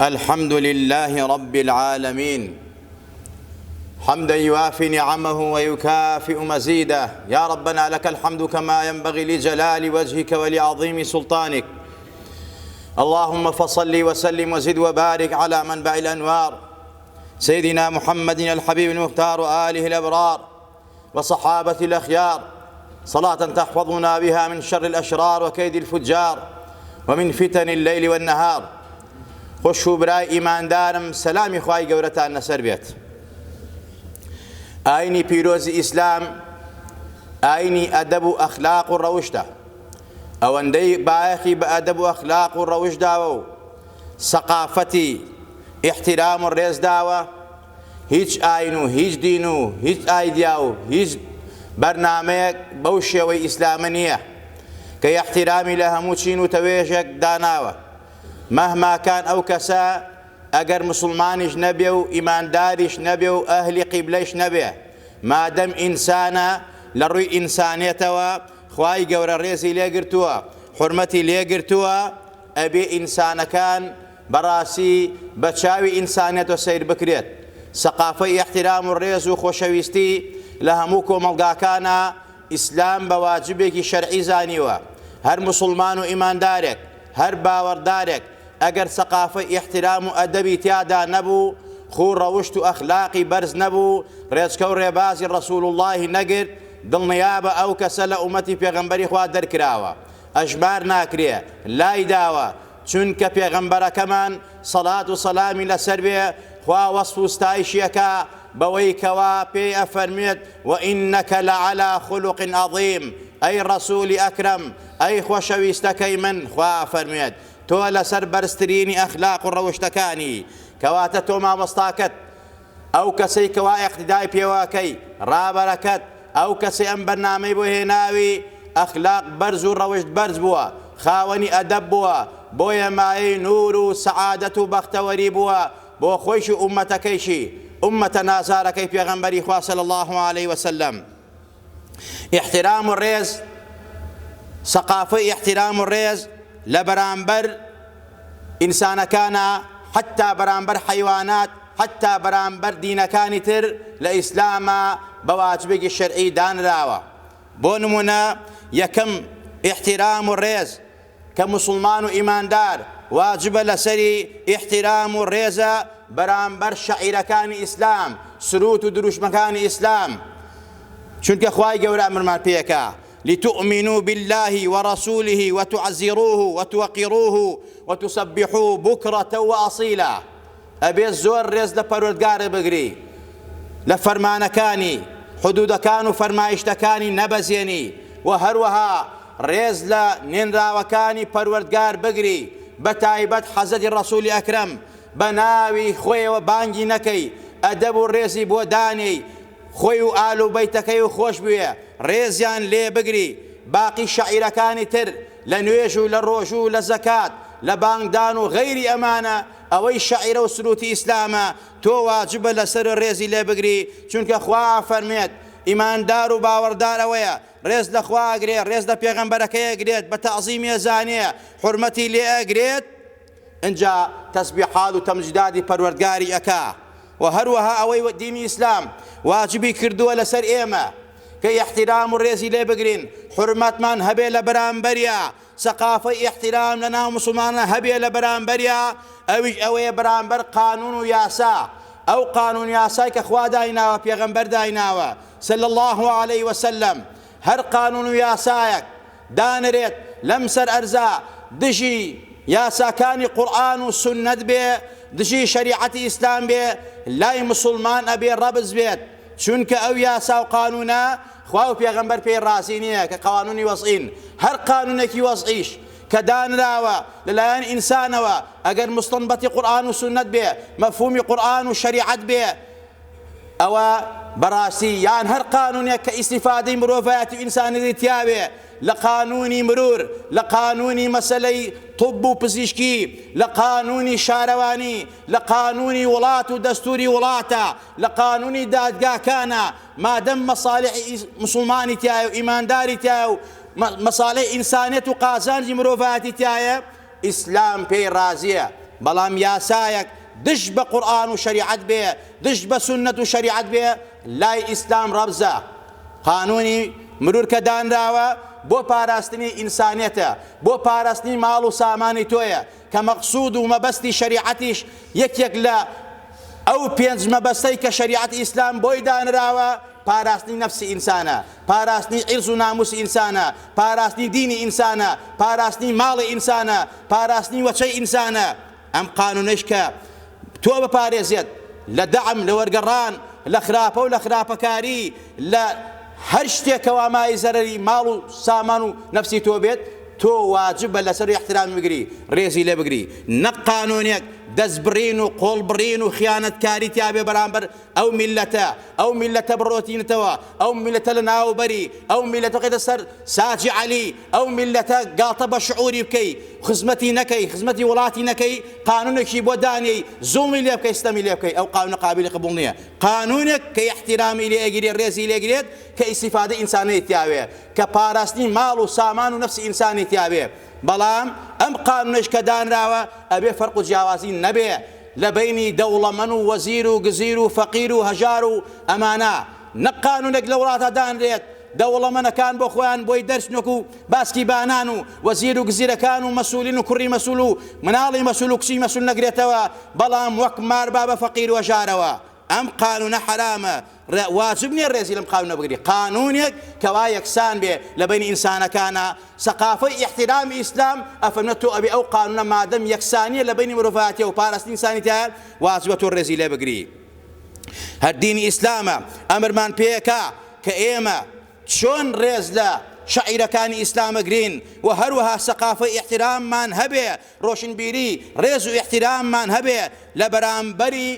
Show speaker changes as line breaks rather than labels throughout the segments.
الحمد لله رب العالمين حمدا يوافي نعمه ويكافئ مزيده. يا ربنا لك الحمد كما ينبغي لجلال وجهك ولعظيم سلطانك. اللهم فصل وسلم وزد وبارك على منبع الأنوار سيدنا محمد الحبيب المختار وآله الأبرار وصحابة الأخيار، صلاة تحفظنا بها من شر الأشرار وكيد الفجار ومن فتن الليل والنهار. خۆشو برای ئیماندارم، سەلامی خوای گەورەتان لەسەر بێت. ئاینی پیرۆزی ئیسلام ئاینی ئەدەب و ئەخلاق و ڕەوشتە. ئەوەندەی بایەخی بە ئەدەب و ئەخلاق و ڕەوش داوە و سەقافەتی ئیحتیرام و ڕێز داوە. هیچ ئاین و هیچ دین و هیچ ئایدیا و هیچ بەرنامەیەک بەو شێوەی ئیسلامە نییە کە ئیحتیرامی لە هەموو چین و تەوێژێک داناوە. مهما كان ئەو کەسە ئەگەر مسلمانیش نەبێ و ئیمانداریش نەبێ و ئەهلی قیبلەیش نەبێ، مادەم ئینسانە لە ڕووی ئینسانیەتەوە خوای گەورە ڕێزی لێگرتووە، حورمەتی لێگرتووە، ئەبێ ئینسانەکان بەڕاستی بە چاوی ئینسانیەتەوە سیر بکرێت. سەقافەی ئیحتیرام و ڕێز و خۆشەویستی لە هەموو کۆمەڵگاکانە ئیسلام بە واجبێکی شەرعی زانیوە. هەر مسلمان و ئیماندارێک، هەر باوەڕدارێک ئەگەر سەقافەی ئیحتیرام و ئەدەبی تیادا نەبوو، خوو ڕەوشت و ئەخلاقی بەرز نەبوو، ڕێچکە و ڕێبازی ڕەسوول اللهی نەگرت، دڵنیابە ئەو کەسە لە ئومەتی پێغەمبەری خوا دەرکراوە، ئەژمار ناکرێ، لای داوە، چونکە پێغەمبەرەکەمان سەڵات و سەلامی لەسەر بێ خوا وەصف و ستایشیەکە بەوەی کەوا پێی ئەفەرمێت وئینەکە لەعەلا خولوق عەظیم، ئەی ڕەسوولی ئەکرەم، ئەی خۆشەویستەکەی من، خوا فەرمێت تۆ لەسەر بەرزترینی ئەخلاق و ڕەوشتەکانی. کەواتە تۆ مامۆستاکەت، ئەو کەسەی کەوا ئیقتیدای پێوەکەی، ڕابەرەکەت، ئەو کەسەی ئەم بەرنامەی بۆ هێناوی ئەخلاق بەرز و ڕەوشت بەرز بووە، خاوەنی ئەدەب بووە، بۆیە مایەی نور و سەعادەت و بەختەوەری بووە بۆ خۆیش و ئومەتەکەیشی، ئومەتە نازارەکەی پێغەمبەری خوا صلی الله عليه وسلم. احترام و ڕێز، سەقافەی احترام و ڕێز لە بەرامبەر ئینسانەکانە، حتا بەرامبەر حەیوانات، حتا بەرامبەر دینەکانی تر لە ئیسلامە بە واجبێکی شەرعی دانراوە. بۆ نمونە یەکەم احترام و ڕێز کە مسلمان و ئیماندار واجبە لەسەری احترام و ڕێزە بەرامبەر شەعیرەکانی ئیسلام، سروت و دروشمەکانی ئیسلام، چونکە خوای گەورە ئەمرمان پێیەکە لتؤمنوا بالله ورسوله وتعزروه وتوقروه وتسبحوه بكرة وأصيلا. ئەبێ زۆر ڕێز لە پەروەردگارە بگری، لە فەرمانەکانی، حدودەکان و فەرمایشتەکانی نەبەزێنی، و هەروەها ڕێز لە نێنراوەکانی پەروەردگار بگری، بە تایبەت حەزەتی ڕەسوولی ئەکرەم بە ناوی خۆیەوە بانگی نەکەی، ئەدەب و ڕێزی بۆ دانێی، خۆی و ئال و بەیتەکەی و خۆش بوێ، ڕێزیان لێ بگری. باقی شەعیرەکانی تر لە نوێژ و لە ڕۆژ و لە زەکات، لە بانگدان و غەیری ئەمانە، ئەوەی شەعیرە و سروتی ئیسلامە، تۆ واجبە لەسەر ڕێزی لێ بگری، چونکە خوا فەرمێت ئیماندار و باوەڕدار ئەوەیە ڕێز لە خوا ئەگرێ، ڕێز لە پێغەمبەرەکەی ئەگرێت، بە تەعزیمی ئەزانێ، حورمەتی لێ ئەگرێت، ئینجا تەسبیحات و تەمجیداتی پەروەردگاری ئەکا. و هەروەها ئەوەی دینی ئیسلام واجبی کردووە لەسەر ئێمە کە احترام و ڕێزی لێ بگرین، حورمەتمان هەبێ لە بەرامبەریە، سەقافەی احترام لە ناو مسلمانە هەبێ لە بەرامبەریە. ئەویش ئەوەیە بەرامبەر قانون و یاسا، ئەو قانون یاسای کە خوا دایناوە، پێغەمبەر دایناوە صلی الله عليه وسلم. هەر قانون و یاسایەک دانرێت لەم سەر ئەرزا دژی یاساکانی قورئان و سنەت بێ، دژی شەریعەتی ئیسلام بێ، لای مسلمان ئەبێ ڕەبز بێت، چونکە ئەو یاسا و قانونە خوا و پێغەمبەر پێی ڕازی نییە کە قانونی وەزعین. هەر قانونێکی وەزعیش کە دانراوە لەلایەن ئینسانەوە، ئەگەر مستەنبەتی قورئان و سنەت بێ، مەفهومی قورئان و شەریعەت بێ، ئەوە بەڕاستی یان هەر قانونێک کە ئیستیفادەی مرۆڤایەتی و ئینسانیەتی تیاوێ، لە قانونی مرور، لە قانونی مەسەلەی طب و پزیشکی، لە قانونی شارەوانی، لە قانونی وڵات و دەستوری وڵاتە، لە قانونی دادگاکانە، مادەم مەساڵحی مسلمانی تایە و ئیمانداری تایە و مەساڵحی ئینسانیەت و قازانجی مرۆڤایەتی تایە، ئیسلام پێی ڕازیە بەڵام یاسایەک دش بە قورئان و شەریعەت بێ، دش بە سونەت و شەریعەت بێ، لای ئیسلام ڕەبزە. قانونی مرور کە دانراوە بۆ پاراستنی ئینسانیەتە، بۆ پاراستنی ماڵ و سامانی تۆیە، کە مەقسوود و مەبەستی شەریعەتیش یەکێک لە ئەو پێنج مەبەستەی کە شەریعەتی ئیسلام بۆی دانراوە پاراستنی نەفسی ئینسانە، پاراستنی عیرز و ناموسی ئینسانە، پاراستنی دینی ئینسانە، پاراستنی ماڵی ئینسانە، پاراستنی وەچەی ئینسانە. ئەم قانونەش کە تۆ بپارێزێت لە دەعم، لە وەرگەڕان، لە خراپە و لە خراپەکاری، لە هەر شتێکەوە مای زەرەری ماڵ و سامان و نەفسی تۆ بێت، تۆ واجبە لەسەر احترامی بگری، ڕێزی لێ بگری. نەک قانونێک دەستبڕین و قۆڵبڕین و خیانەتکاری تیابێ بەرامبەر ئەو میلەتە، ئەو میلەتە بڕۆتینەتەوە، ئەو میلەتە لە ناوبەری، ئەو میلەتە قێتە سەر ساجی عەلی، ئەو میلەتە گاڵتە بە شعوری بکەی، خزمەتی نەکەی، خزمەتی وڵاتی نەکەی، قانونێکی بۆ دانەی زوڵمی لێ بکەی، ستەمی لێ بکەی، ئەو قانونە قابلی قبوڵ نییە. قانونێک کە احترامی لێ ئەگیرێ، ڕێزی لێگرێت، کە ئیستیفادەی ئینسانی تیاوێ، کە پاراستنی ماڵ و سامان و نەفسی ئینسانی تیاوێ. بەڵام ئەم قانونش کە دانراوە ئەبێ فەرق و جیاوازی نەبێ لە بەینی دەوڵەمەند و وەزیر و گزیر و فەقیر و هەژار و ئەمانە. نەک قانونێک لە وڵاتە دانرێت دەوڵەمەندەکان بۆ خۆیان بۆی دەرچنۆک و باسکی بانان و وەزیر و گزیرەکان و مەسوولین و کوڕی مەسوول و مناڵی مەسوول و کچی مەسوول نەگرێتەوە، بەڵام وەک ماربا بە فەقیر و هەژارەوە. ئەم قانونە حرامە، واجب نییە ڕێزی لەم قانونە بگری. قانونێک کەوا یەکسان بێ لە بینی ئینسانەکانە. سەقافەی ئیحترامی ئیسلام ئەفەرمێت تۆ ئەبێ ئەو قانونە مادەم یەکسانیە لە بینی مرۆڤاتیە و پاراستنی ئینسانیەتە، واجبە تۆ ڕێزی لێ بگری. هەر دینی ئیسلامە ئەمرمان پێیەکا کە ئێمە چۆن ڕێز لە شعیرەکانی ئیسلام بگرین و هەروەها سەقافەی ئیحتراممان هەبێ، ڕۆشنبیری ڕێز و ئیحتراممان هەبێ لە بەرامبەری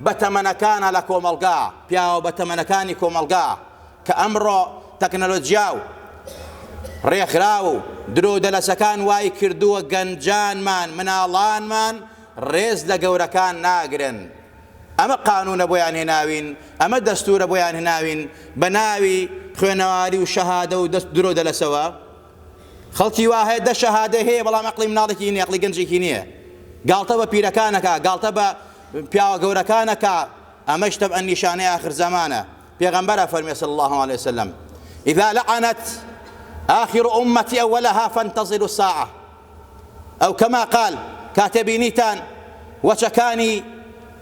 بەتەمەنەکانە لە کۆمەڵگا، پیاوە بەتەمەنەکانی کۆمەڵگا کە ئەمڕۆ تەکنەلۆجیا و ڕێکخرا و درۆ دەلەسەکان وای کردووە گەنجانمان، مناڵانمان ڕێز لە گەورەکان ناگرن. ئەمە قانونە بۆیان هێناوین، ئەمە دەستورە بۆیان هێناوین بە ناوی خوێنەواری و شەهادە و درۆ دەلەسەوە. خەڵکی وا هەیە دە شەهادە هەیە بەڵام عەقڵی مناڵێکی نییە، عەقڵی گەنجێکی نییە، گاڵتە بە پیرەکانەکە، گاڵتە بە پیاوە گەورەکانەکە. ئەمەش تەبعەن نیشانەی آخر زمانە. پێغەمبەرە فەرمێ صلی الله عليه وسلم إذا لعنت آخر أمتي أولها فانتظروا الساعة، أو كما قال كاتبينيتان وشكاني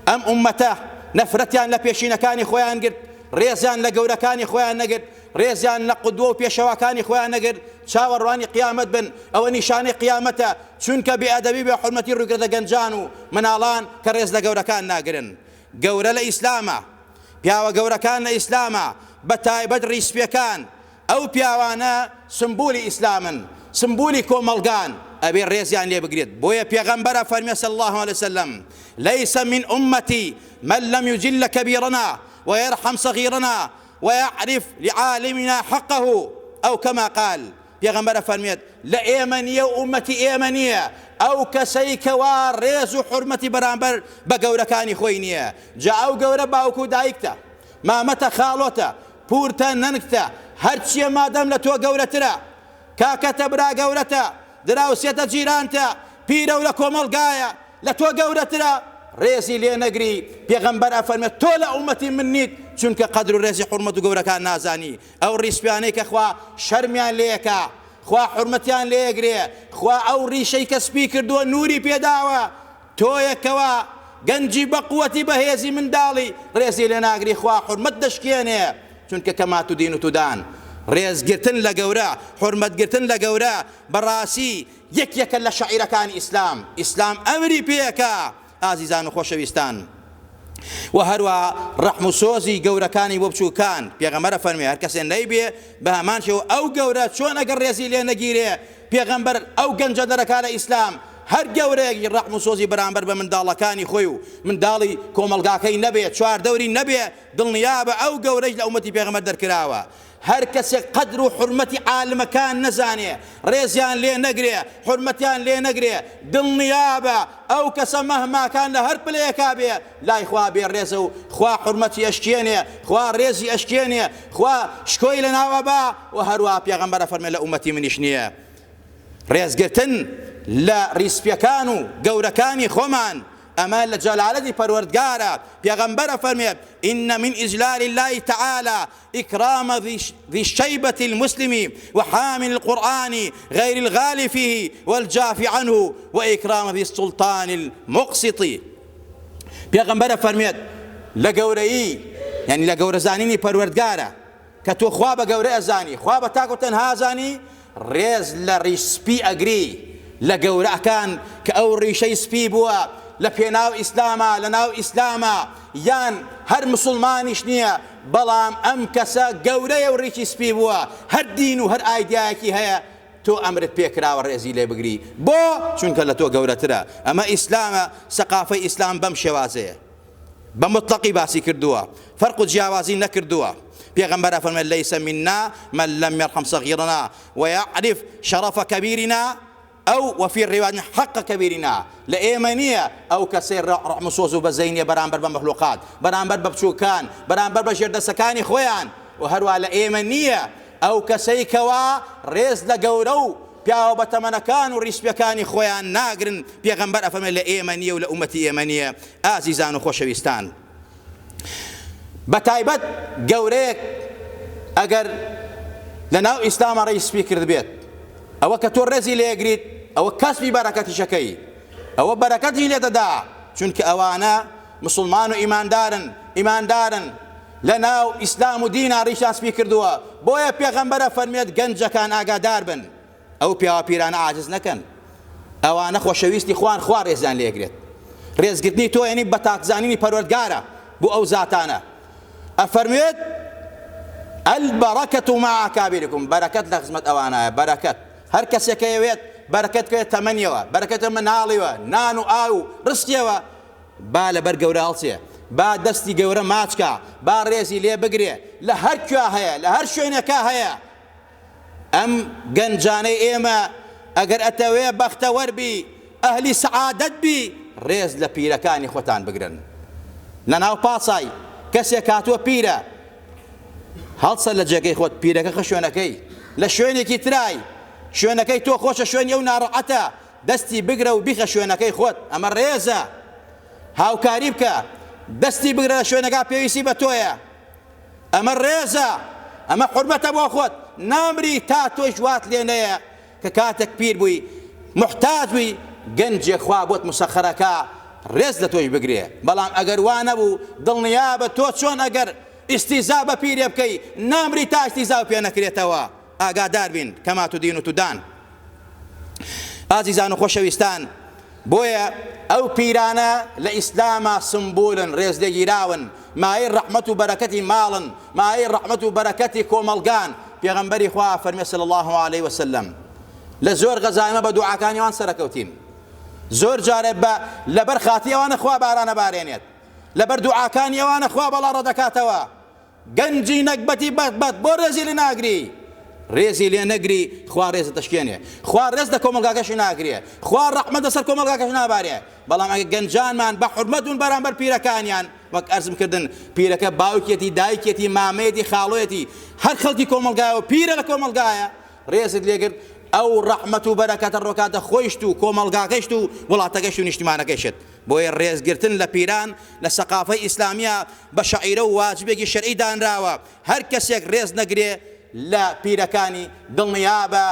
أم أمته نفرتيان لبيشينكاني خويان قرد، رێزیان لە گەورەکانی خۆیان نەگرت، رێزیان لە قودوە و پێشەواکانی خۆیان نەگرت، چاوەڕوانی قیامەت بن. ئەوە نیشانەی قیامەتە، چونکە بێئەدەبی بێ حورمەتی ڕووکردە گەنجان و مناڵان کە ڕێز لە گەورەکان ناگرن. گەورە لە ئیسلامە، پیاوە گەورەکان لە ئیسلامە، بە تایبەت ڕیسپیەکان. ئەو پیاوانە سمبولی ئیسلامن، سمبولی کۆمەڵگان، ئەبێ ڕێزیان لێ بگرێت. بۆیە پێغەمبەرە فەرمێ صلی الله عليه وسلم ليس من أمتي من لم يجل كبيرنا ويرحم صغيرنا ويعرف لعالمنا حقه، أو كما قال پێغەمبەرە فەرمێت لە ئێمەنیە و ئومەتی ئێمەنیە ئەو کەسەی کەوا ڕێز و حورمەتی بەرامبەر بە گەورەکانی خۆی نییە. جا ئەو گەورە باوکو و دایکتە، مامەتە خاڵۆتە، پورتە نەنگتە، هەرچیە مادەم لە تۆ گەورەترە، کاکەتە برا گەورەتە، دراوسێتە جیرانتە، پیرە و لە کۆمەڵگایە، لە تۆ گەورەترە، ڕێزی لێ نەگری. پێغەمبەر ئەفەرمێت تۆ لە ئومەتی من نیت، چونکە قەدر و ڕێزی حورمەت و گەورەکان نازانی. ئەو ڕیسپیانەی کە خوا شەرمیان لێیەکا، خوا حورمەتیان لێگرێ، خوا ئەو ڕیشەی کە سپی کردووە نوری پێداوە، تۆیەکەوە گەنجی بەقوەتی بەهێزی منداڵی ڕێزی لێ ناگری، خوا حورمەت دەشکێنێ، چونکە کەما تودین و تودان. ڕێزگرتن لە گەورە، حورمەتگرتن لە گەورە بەڕاستی یەکێکە لە شەعیرەکانی ئیسلام. ئیسلام ئەمری پێیەکە. ئازیزان و خۆشەویستان، و هەروە ڕەحم و سۆزی گەورەکانی بۆ بچووکان، پێغەمبەرە فەرمێ هەر کەسێ نەیبێ بە هەمان شێوە ئەو گەورە چۆن ئەگەر ڕێزی لێ نەگیرێ. پێغەمبەر ئەو گەنجە دەرەکا لە ئیسلام، هەر گەورەیەکی ڕەحم و سۆزی بەرامبەر بە منداڵەکانی خۆی و منداڵی کۆمەڵگاکەی نەبێ، چواردەوری نەبێ، دڵنیابە ئەو گەورەی لە ئومەتی پێغەمبەر دەرکراوە. هەر کەسێک قەدر و حورمەتی عالمەکان نەزانێ، ڕێزیان لێ نەگرێ، حورمەتیان لێ نەگرێ، دڵنیابە ئەو کەسە مەهماکان لە هەر پلەیەکا بێ، لای خوا بێ ڕێزە و خوا حورمەتی ئەشکێنێ، خوا ڕێزی ئەشکێنێ، خوا شکۆی لە ناوە با. و هەروە پێغەمبەرە فەرمێ لە ئومەتی منیش نییە. ڕێزگرتن لە ڕیسپیەکان و گەورەکانی خۆمان ئەمە لە جەلالەتی پەروەردگارە. پێغەمبەرە فەرمێت إن من إجلال الله تعالى إكرام ذي الشيبة المسلم وحامل القرآن غير الغالي فيه والجاف عنه وإكرام ذي السلطان المقسط. پێغەمبەرە فەرمێت لە گەورەیی یعنی لە گەورەزانینی پەروەردگارە کە تۆ خوا بە گەورە ئەزانی، خوا بە تاک و تەنها ئەزانی، ڕێز لە ڕیسپی ئەگری لە گەورەکان کە ئەو ڕیشەی سپی بووە لە پێناو ئیسلامە لە ناو ئیسلامە یان هەر مسلمانیش نییە بەڵام ئەم کەسە گەورەیە و ڕیکی سپی بووە، هەر دین و هەر ئایدایەکی هەیە تۆ ئەمرت پێکراوە ڕێزی لێ بگری بۆ چونکە لە تۆ گەورەترە. ئەمە ئیسلامە، سەقافەی ئیسلام بەم شێوازەیە بە مطلقی باسی کردووە، فەرق و جیاوازی نەکردووە. پێغەمبەر فەرمێت لەیسە منا من لم يرحم صغيرنا ويعرف شرف كبيرنا أو وفي الرواية حق كبيرنا. لإيمانية أو كسير رحم صوز وبزينية برامبر بمخلوقات، برامبر ببشوكان، برامبر بجرد سكاني خويان، وهروا لإيمانية أو كسيكوا ريز لقورو پیاو بەتەمەنەکان و ڕیسپیەکانی خۆیان ناگرن. پێغەمبەر ئەفەرمێت لە ئێمەنیە و لە ئومەتی ئێمەنیە. ئازیزان و خۆشەویستان، بەتایبەت گەورەیەک ئەگەر لە ناو ئیسلامە ڕیسپی کرد بێت، ئەوە کە تۆ ڕێزی لێگریت ئەوە کەسبی بەرەکەتیشەکەی، ئەوە بەرەکەتی لێ دەدا، چونکە ئەوانە مسلمان و ئیماندارن لە ناو ئیسلام و دینا ڕیشان سپی کردووە. بۆیە پێغەمبەرە فەرمێت گەنجەکان ئاگادار بن، ئەو پیاوە پیرانە عاجز نەکەن، ئەوانە خۆشەویستی خوان خوا ڕێزیان لێگرێت. ڕێزگرتنی تۆ یعنی بە تاکزانینی پەروەردگارە بۆ ئەو زاتانە. ئەفەرمێت البەرەکەت مع ئەکابیرکم، بەرەکەت لە خزمەت ئەوانایە. بەرەکەت هەر کەسێکەوێت بەرەکەت کەوێت تەمەنیەوە، بەرەکەتە مناڵیوە، نان و ئاو و ڕستیەوە، با لەبەر گەورە هەڵچێ، با دەستی گەورە ماچکە، با ڕێزی لێ بگرێ، لە هەر کوێ هەیە لە هەر شوێنێکە هەیە. ئەم گەنجانەی ئێمە ئەگەر ئەتەوێ بەختەوەربی ئەهلی سەعادەت بی، ڕێز لە پیرەکانی خۆتان بگرن. لە ناو پاسای کەسێک هاتووە پیرە، هەڵسە لە جێگەی خۆت، پیرەکە خە شوێنەکەی لە شوێنێکی ترای، شوێنەکەی تۆ خۆشە شوێنی ئەو ناڕەحەتە، دەستی بگرە و بیخە شوێنەکەی خۆت، ئەمە ڕێزە. هاوکاری بکە، دەستی بگرە لە شوێنەکە پێویستی بە تۆیە، ئەمە ڕێزە، ئەمە حورمەتە بۆ خۆت. نامری تا تۆی وات لێ نەیە کە کاتێک پیر بووی محتاج بووی گەنجێک خوا بۆت مسەخەرەکە ڕێز لە تۆی بگرێ. بەڵام ئەگەر وا نەبوو دڵنیا بە تۆ چۆن ئەگەر ئیستیزا بە پیرێ بکەی نامری تا ئیستیزا پێ نەکرێتەوە. ئاگادار بین کەما تودین و تودان. ئازیزان و خۆشەویستان، بۆیە ئەو پیرانە لە ئیسلامە سمبولن، ڕێز لێگیراون، مایەی ڕەحمەت و بەرەکەتی ماڵن، مایەی ڕەحمەت و بەرەکەتی کۆمەڵگان. پێغەمبەری خوا فەرمێ صلی الله علیه وسلم لە زۆر غەزایمە بە دوعاکانیوان سەرەکەوتین، زۆر جارێ لەبەر خاتی ئەوانە خوا بارانە بارێنێت، لەبەر دوعاکانی ئەوانە خوا بەڵا ڕەدەکاتەوە. گەنجی نەکبەتی بەدبەت بۆ ڕێزی لێ ناگری، ڕێزی لێ نەگری خوا ڕێزە تەشکێنێ، خوا ڕێز لە کۆمەلگاکەشی ناگرێ، خوا ڕەحمەت لەسەر کۆمەلگاکەش نابارێ. بەڵام ئەگە گەنجانمان بە حورمەتون بەرامبەر پیرەکانیان، وەک ئەرزم کردن پیرەکە باوکێتی دایکێتی مامەیەتی خاڵۆیەتی هەر خەڵکی کۆمەلگایە و پیرە لە کۆمەلگایە، ڕێزت لێگرت، ئەو ڕەحمەت و بەرەکەتە ڕۆکاتە خۆیشت و کۆمەلگاکەشت و وڵاتەکەشت و نیشتیمانەکەشت. بۆیە ڕێزگرتن لە پیران لە سەقافەی ئیسلامیە بە شەعیرە و واجبێکی شەرعی دانراوە. هەر کەسێک ڕێز نەگرێ لە پیرەکانی دڵنیابە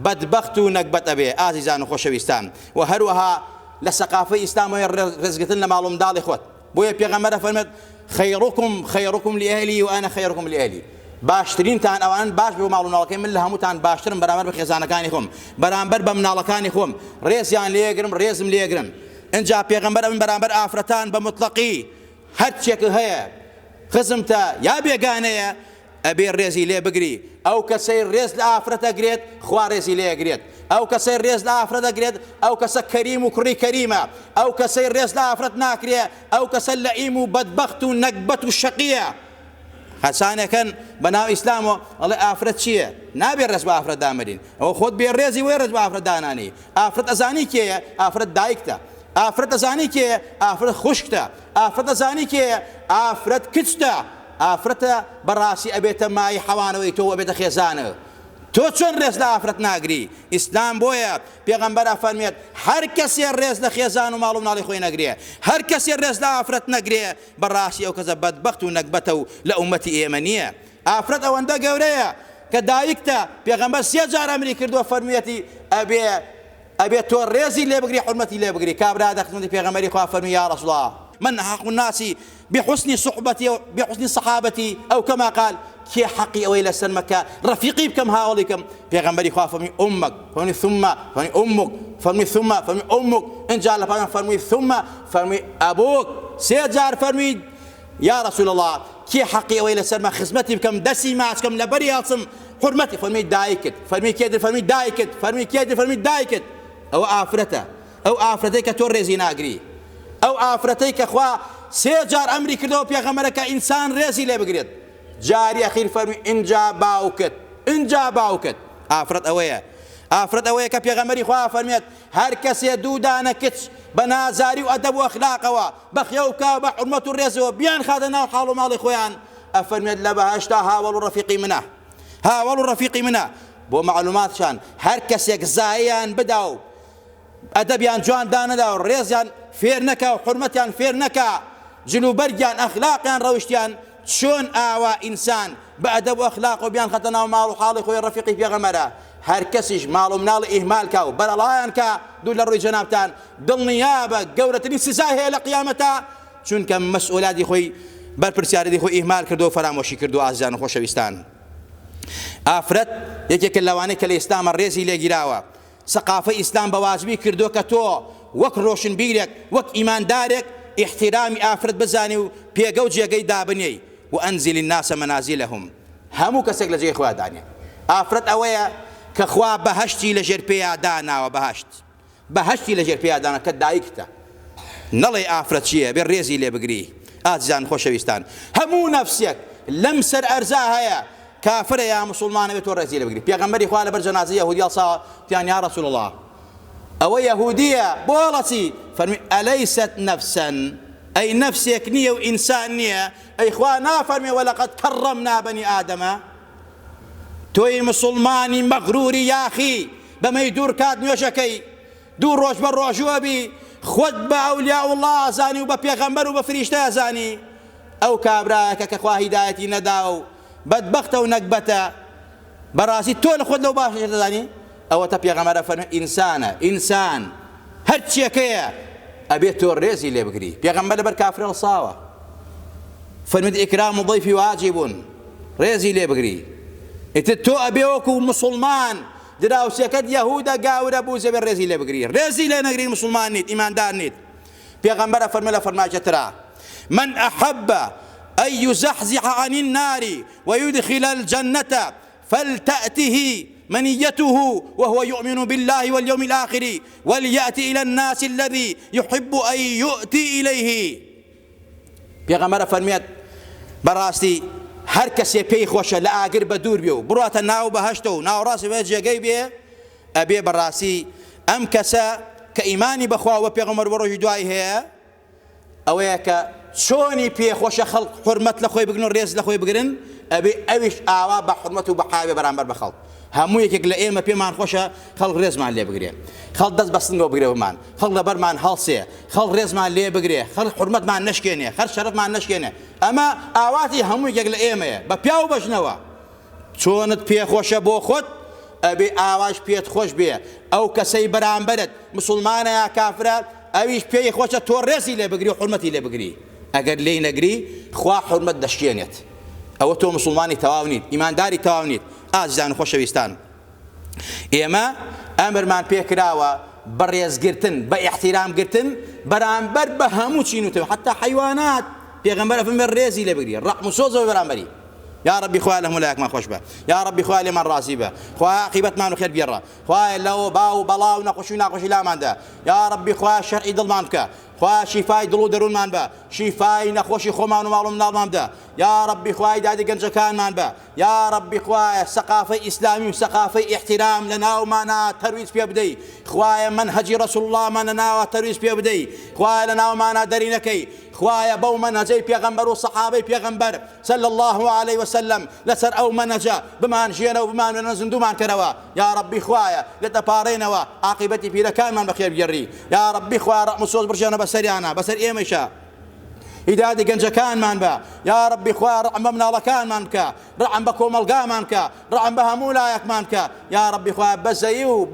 بەدبەخت و نەکبەت ئەبێ. ئازیزان و خۆشەویستان، و هەروەها لە سەقافەی ئیسلامەوەی ڕێزگرتن لە ماڵ و منداڵی خۆت. بۆیە پێغەمبەر فەرمێت خەیڕوکم لئەهلی و ئەنە خەیڕوکم لئەهلی، باشترینتان ئەوان باش بێ ماڵ و مناڵەکەی، من لە هەمووتان باشترم بەرامبەر بە خێزانەکانی خۆم، بەرامبەر بە مناڵەکانی خۆم، ڕێزیان لێگرم ڕێزم لێگرن. اینجا پێغەمبەر من بەرامبەر ئافرەتان بە مطلقی هەرچێک هەیە خزمتە یا بێگانەیە ئەبێ ڕێزی لێ بگری. ئەو کەسەی ڕێز لە ئافرەتە گرێت خوا ڕێزی لێگرێت، ئەو کەسەی ڕێز لە ئافرەتە گرێت ئەو کەسە کەریم و کوڕی کەریمە، ئەو کەسەی ڕێز لە ئافرەت ناکرێ ئەو کەسە لەئیم و بەدبەخت و نەکبەت و شەقیە. حەسانەکەن بە ناو ئیسلامەوە ئەڵێ ئافرەت چییە؟ نابێ ڕێز بە ئافرەت دامەرین، ئەوە خۆت بێ ڕێزی وێ ڕێز بە ئافرەت دانانی. ئافرەت ئەزانی کێیە؟ ئافرەت دایکتە، ئافرەت ئەزانی کێیە؟ ئافرەت خوشکتە، ئافرەت ئەزانی کێیە؟ ئافرەت کچتە، ئافرەتە بەڕاستی ئەبێتە مای حەوانەوەی تۆ ئەبێتە خێزانە. تۆ چۆن ڕێز لە ئافرەت ناگری؟ ئیسلام بۆیە پێغەمبەر فەرمێت هەر کەسێ ڕێز لە خێزان و ماڵ و مناڵی خۆی نەگرێ، هەر کەسێ ڕێز لە ئافرەت نەگرێ، بەڕاستی ئەو کەسە بەدبەخت و نەکبەتە و لە ئومەتی ئێمە نییە. ئافرەت ئەوەندە گەورەیە کە دایکتە، پێغەمبەر 3 جار ئەمری کردووە فەرموویەتی ئەبێ تۆ ڕێزی لێ بگری، حورمەتی لێ بگری. کابرا دەخزمەتی پێغەمبەری خوا فەرمووی یا رەسوڵ الله من أحق الناس بحسن صحبتي بحسن صحابتي أو كما قال كي حقي أوي لسن مكة رفيقي بكم هاوليكم بيغمبري خاف فمي أمك فمي ثم فمي أمك فمي ثم فمي أمك إن جاء الله فمي ثم فمي أبوك سيجار فمي يا رسول الله كي حقي أوي لسن ما خدمتي بكم دسي معكم لبري أصم حرمتي فمي دايكت فمي كيد فمي دايكت فمي كيد فمي دايكت أو آفرته أو آفرتك تورزي ناقري أو آفرتك أخوا سيجار أمري كردو بيغمرك إنسان رزي لي بقريد جاري أخير فرمي إن جا باوكت آفرت أويا كبيغمري خوا فرميت هر كسي دودانا كتش بنازاري وأدب وأخلاق بخيوكا بحرمة الرزي بيان خادنا وحالو مالي خويان أفرميت لبهاشتا هاولو رفيقي منه بو معلومات شان هر كسي زايان بداو أدبيان جوان دانا و رێزیان فێر نەکا و حورمەتیان فێر نەکا جلوبەرگیان ئەخلاقیان ڕەوشتیان چۆن ئاوا ئینسان بە ئەدەب و ئەخلاق و بیان خەتە ناو ماڵ و حاڵی خۆی ڕەفیقی پێغەمبەرە هەر کەسیش ماڵ و مناڵی ئیهمال کا و بەرەڵایان کا دوو لە ڕووی جەنابتان دڵنیابە گەورەترین سزای هەیە لە قیامەتە چونکە مەسئولاتی خۆی بەرپرسیارەتی خۆی ئیهمال کردو و فەرامۆشی کردو. ئازیزان و خۆشەویستان، ئافرەت یەکێکە لەوانەی کە لە ئیسلامە ڕێزی لێگیراوە. سەقافەی ئیسلام بەواجبی کردو کە تۆ وەک ڕۆشنبیرێک وەک ئیماندارێک احترامی ئافرەت بزانی و پێگە و جێگەی دابنێی و ئەنزل الناس منازلهم. هەموو کەسێک لە جێی خوا دانێ. ئافرەت ئەوەیە کە خوا بەهەشتی لەژێر پێیا داناوە، بەهەشتی لەژێر پێیا دانا کە دایکتە. نەڵێ ئافرەت چییە بێ ڕێزی لێ بگری. ئازیزان خۆشەویستان، هەموو نەفسێک لەم سەر ئەرزا هەیە كافر يا مسلمان بيت ورزيله بقري بيغمبري خوالة برجنازية يهودية صار يعني يا رسول الله أو يهودية بولتي فرمي أليست نفسا أي نفسك نية وإنسان نية أي إخوانا فرمي ولقد كرمنا بني آدم توي مسلماني مغروري يا أخي بما يدور كاد نيوشكي دور روش بالروش وبي خد بأولياء الله زاني وببيغمبر وبفريشتا زاني أو كابراك كخوا هدايتي نداو بدبختة ونكبتة براسي تول خذ لو باش تزاني أو تبي غمرة فن إنسان هرتشي كيا أبي تور رزي اللي بقري بيغمر بالكافر الصاوة فمن إكرام ضيفي واجب رزي اللي بقري إتتو أبيوكو مسلمان دراو سكت يهودا قاور أبو زبر رزي اللي بقري رزي اللي نقري مسلمان نيت إيمان دار نيت بيغمر فرملا فرماجة ترى من أحب أن يزحزح عن النار ويدخل الجنة فلتأته منيته وهو يؤمن بالله واليوم الآخر وليأتي إلى الناس الذي يحب أن يؤتي إليه. بيغمر فرميت براستي هر کسی پی خوشه لآگر بدور بیو بروات ناو بهشتو ناو راسی وجه گی بیه أبي براسي أم كسا كإيماني بخوا وبيغمر وروج دعائي هي أويك شوني بي خوش خلق حرمت لخوي بقرن ريز لخوي بقرن أبي أويش آوا بحرمته وبحاوي برامبر بخلق همو يكيك لئيمة بي مان خوشة خلق ريز مان ليه بقريه خلق دز بسنگو بقريه مان خلق لبر مان هالسيه خلق ريز مان ليه بقريه خلق حرمت مان نشكينيه خلق شرف مان نشكينيه أما آواتي همو يكيك لئيمة ببياو بجنوا شونت بي خوشة بو خود أبي آواش بيت خوش بيه أو كسي برامبرت مسلمانة يا كافرة أبيش بي خوشة توريزي ليه بقريه وحرمتي ليه بقريه أقر لي نقري خوا حرمت دشكينيت أو تو مسلماني تواونيت إيمان داري تواونيت ئازیزان و خۆشەویستان ئێمە ئەمرمان پێکراوە بەڕێزگرتن بە ئیحتیرام گرتن بەرامبەر بە هەموو چینوتەوە حتا حیوانات پێغەمبەر فەرمێ ڕێزی لێ بگری ڕەحم و سۆزەوە بەرامبەری يا ربي خويا لهم ولايكمان خوش به يا ربي خويا لمن راضي به خويا عاقبت ما خير بيرا خويا لو باو بلاو نقشوا لا مان ده يا ربي خويا شرعي ضل مانك خويا شفاي دلو درون مان به شفاي نخوشي خومان ومعلوم نال مان ده يا ربي خويا دادي جنج كان مان به يا ربي خويا ثقافه اسلامي وثقافه احترام لنا ومانا ترويج في بدي خويا منهج رسول الله ما لنا وترويج في بدي خويا لنا ومانا درينكي خوايا بو منهجي بيغمبر وصحابي بيغمبر صلى الله عليه وسلم لسر أو منهجا بمان جينا وبمان نزندو مان كروا يا ربي خوايا لتبارينوا عاقبتي في لكان من بخير بجري يا ربي خوايا رحمة برجانا بسريانا بسر إيمشا هداية جنجكان مان با يا ربي خويا رحم بمنا لكان مانكا رحم بكم القا مانكا رحم بها مولايك مانكا يا ربي خويا بزيو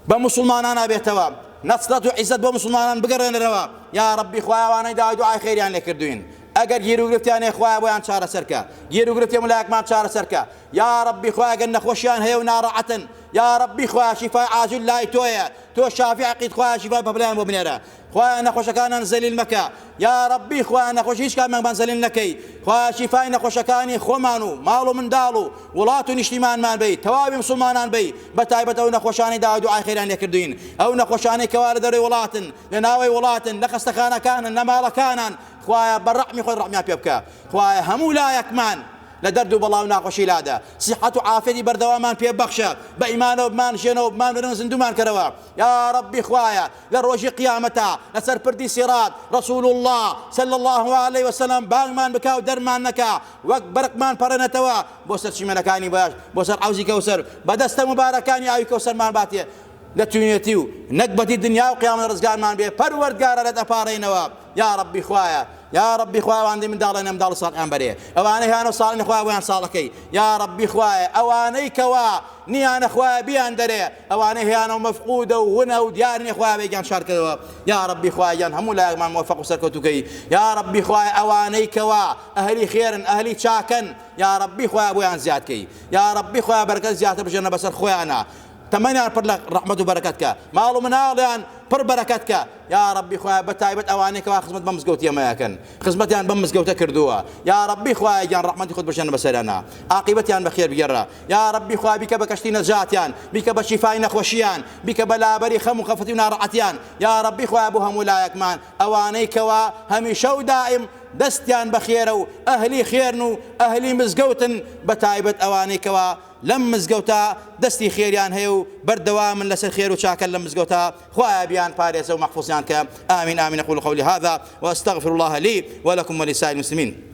بمسلمان انا بيتوا نصرة وعزت بمسلمان بقرن روا يا ربي خويا وانا دعاء خير يعني كردوين اگر جيرو گرفت يعني خويا بوان شار سركا جيرو گرفت مولايك مان شار سركا يا ربي خويا قلنا خوشيان هي ونارعة يا ربي خويا شفاء عاجل لا تويا تو شافي عقيد خويا شفاء ببلان وبنيرا خويا نخوش كان انزل المكا يا ربي خويا نخوش ايش كان من بنزل لكي خويا شفاء نخوش كاني خمانو مالو من دالو ولاتو نشتمان مان بي توابي مسلمان بي بتايبتو نخوشاني دعاء خير يعني كردين او نخوشاني كوالد ولاتن لناوي ولاتن لخستخانا كان نمال كانن خويا بالرحمي خذ رحمي بيبكا خويا همو لا يكمان لدردو بالله وناقشي لادا صحة وعافية بردوامان في بخشة بإيمان وبمان شنو وبمان ورنزن دومان كروا يا ربي خوايا لروجي قيامتا لسر بردي سيرات رسول الله صلى الله عليه وسلم باغمان بكاو درمان نكا وق برقمان برنتوا بوسر شمنكاني باش بوسر عوزي كوسر بدست مباركاني آي كوسر مان باتيه لتونيتيو نقبتي الدنيا وقيام الرزقان مان بيه پروردگار لدفارينوا يا ربي خوايا يا ربي خوايا وعندي من دارنا من دار صالح بريه اواني هانو صالح خوايا وين صالحكي يا ربي خوايا اواني كوا ني انا خوايا بيان دري اواني هانو مفقوده وهنا وديارني خوايا بيجان شاركوا يا ربي خوايا هم لا ما موفق سركتكي يا ربي خوايا اواني كوا اهلي خير اهلي شاكن يا ربي خوايا وين زيادكي يا ربي خوايا بركه زياده بجنه بس خوايانا تمنى پر لك رحمة وبركتك مالو مناليان پر بركتك يا ربي خويا بتايبت اوانيك وخدمت بمزقوت يا ماكن خدمتي ان بمزقوت كردوها يا ربي خويا جان رحمتي خذ برشان بسرنا عاقبتي ان بخير بجرة يا ربي خويا بك بكشتي نجاتيان بك بشفاء نخوشيان بك بلا بري خم وخفتي ونارعتيان يا ربي خويا ابوها مولايك مان اوانيك وهميشه ودائم دستيان بخير اهلي خيرنو اهلي مزقوتن بتايبت اوانيك لم مزقوتا دستي خيريان هيو بردوام من لسر خير وشاكل لم مزقوتا خويا بيان باريس ومحفوظيان آمين آمين أقول قولي هذا وأستغفر الله لي ولكم ولسائر المسلمين.